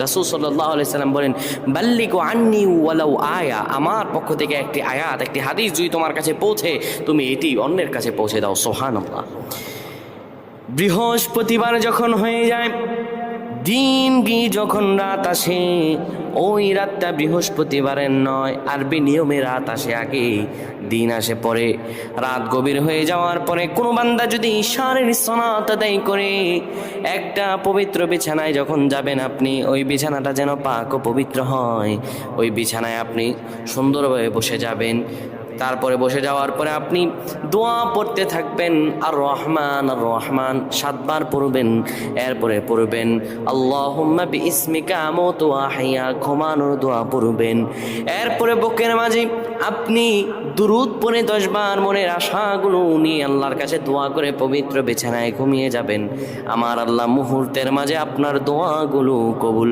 রাসূল সাল্লাল্লাহু আলাইহি সাল্লাম বলেন, বাল্লিগু আন্নি ওয়ালাউ আয়া, আমার পক্ষ থেকে একটি আয়াত, একটি হাদিস যদি তোমার কাছে পৌঁছে, তুমি এটি অন্যের কাছে পৌঁছে দাও। সুবহানাল্লাহ। বৃহস্পতিবার যখন হয়ে যায়, দিন গিয়ে যখন রাত আসে, ওই রাতটা বৃহস্পতিবারের নয়, আরবি নিয়মে রাত আসে আগে, দিন আসে পরে। রাত গভীর হয়ে যাওয়ার পরে কোনো বান্দা যদি ঈশারের সালাত আদায় করে, একটা পবিত্র বিছানায় যখন যাবেন আপনি, ওই বিছানাটা যেন পাক ও পবিত্র হয়, ওই বিছানায় আপনি সুন্দরভাবে বসে যাবেন। তারপরে বসে যাওয়ার পরে আপনি দোয়া পড়তে থাকবেন, আর রহমান 7বার পড়বেন। এরপরে পড়বেন আল্লাহুম্মা বিইসমিকা আমুতু ওয়া আহইয়া, ঘুমানোর দোয়া পড়বেন। এরপরে বুকের মাঝে আপনি দুরূদ পড়ে 10 বার মনের আশাগুলো নিয়ে আল্লাহর কাছে দোয়া করে পবিত্র বিছানায় ঘুমিয়ে যাবেন। আমার আল্লাহ মুহূর্তের মাঝে আপনার দোয়াগুলো কবুল